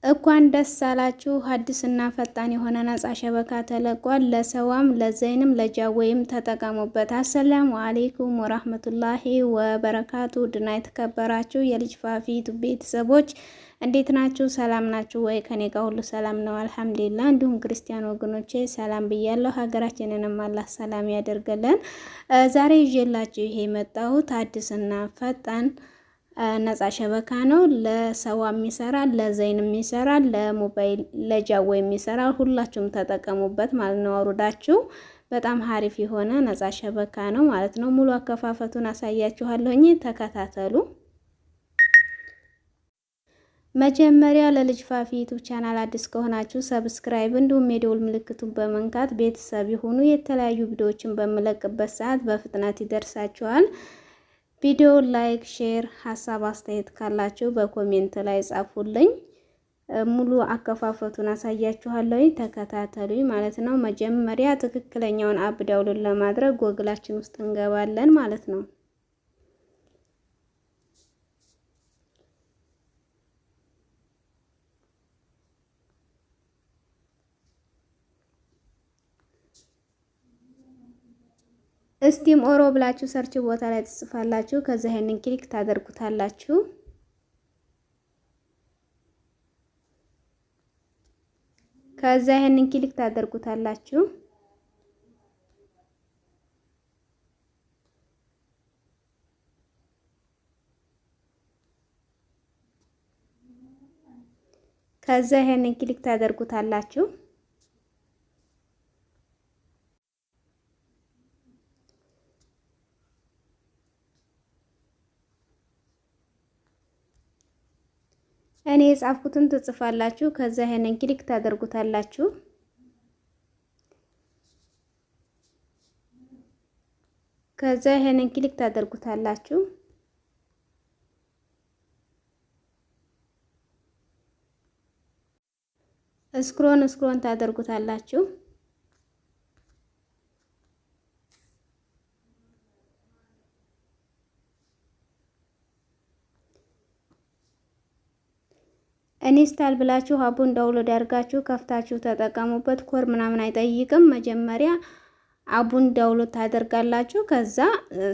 እንኳን ደስ አላችሁ! አዲስና ፈጣን የሆነ ነፃ ሸበካ ተለቋል። ለሰዋም ለዘይንም ለጃዌም ተጠቀሙበት። አሰላሙ አለይኩም ወራህመቱላሂ ወበረካቱ። ድና የተከበራችሁ የልጅ ፋፊ ቤተሰቦች እንዴት ናችሁ? ሰላም ናችሁ ወይ? ከኔ ጋር ሁሉ ሰላም ነው አልሐምዱሊላህ። እንዲሁም ክርስቲያን ወገኖቼ ሰላም ብያለሁ። ሀገራችንንም አላህ ሰላም ያደርገልን። ዛሬ ይዤላችሁ ይሄ የመጣሁት አዲስና ፈጣን ነፃ ሸበካ ነው። ለሰዋም ይሰራል፣ ለዘይንም ይሰራል፣ ለሞባይል ለጃዌም ይሰራል። ሁላችሁም ተጠቀሙበት ማለት ነው። አውርዳችሁ በጣም ሀሪፍ የሆነ ነፃ ሸበካ ነው ማለት ነው። ሙሉ አከፋፈቱን አሳያችኋለሁኝ፣ ተከታተሉ። መጀመሪያ ለልጅ ፋፊ ዩቲዩብ ቻናል አዲስ ከሆናችሁ ሰብስክራይብ እንዲሁም የደወል ምልክቱን በመንካት ቤተሰብ ይሁኑ። የተለያዩ ቪዲዮዎችን በመለቅበት ሰዓት በፍጥነት ይደርሳችኋል። ቪዲዮ ላይክ፣ ሼር፣ ሀሳብ አስተያየት ካላችሁ በኮሜንት ላይ ጻፉልኝ። ሙሉ አከፋፈቱን አሳያችኋለሁ፣ ተከታተሉኝ ማለት ነው። መጀመሪያ ትክክለኛውን አፕ ዳውንሎድ ለማድረግ ጎግላችን ውስጥ እንገባለን ማለት ነው። እስቲም ኦሮ ብላችሁ ሰርች ቦታ ላይ ትጽፋላችሁ። ከዛ ይሄንን ክሊክ ታደርጉታላችሁ። ከዛ ይሄንን ክሊክ ታደርጉታላችሁ። ከዛ ይሄንን ክሊክ ታደርጉታላችሁ። እኔ የጻፍኩትን ትጽፋላችሁ። ከዛ ይሄንን ክሊክ ታደርጉታላችሁ። ከዛ ይሄንን ክሊክ ታደርጉታላችሁ። ስክሮን ታደርጉታላችሁ። ኢንስታል ብላችሁ አፑን ዳውንሎድ አድርጋችሁ ከፍታችሁ ተጠቀሙበት። ኮር ምናምን አይጠይቅም። መጀመሪያ አፑን ዳውንሎድ ታደርጋላችሁ። ከዛ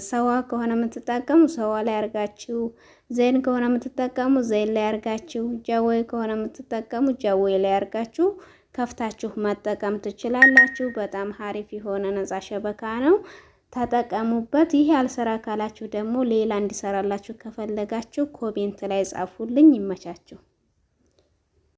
ሰዋ ከሆነ የምትጠቀሙ ሰዋ ላይ አርጋችሁ፣ ዘይን ከሆነ የምትጠቀሙ ዘይን ላይ አርጋችሁ፣ ጃዌ ከሆነ የምትጠቀሙ ጃዌ ላይ አርጋችሁ ከፍታችሁ መጠቀም ትችላላችሁ። በጣም ሀሪፍ የሆነ ነፃ ሸበካ ነው። ተጠቀሙበት። ይሄ አልሰራ ካላችሁ ደግሞ ሌላ እንዲሰራላችሁ ከፈለጋችሁ ኮሜንት ላይ ጻፉልኝ። ይመቻችሁ።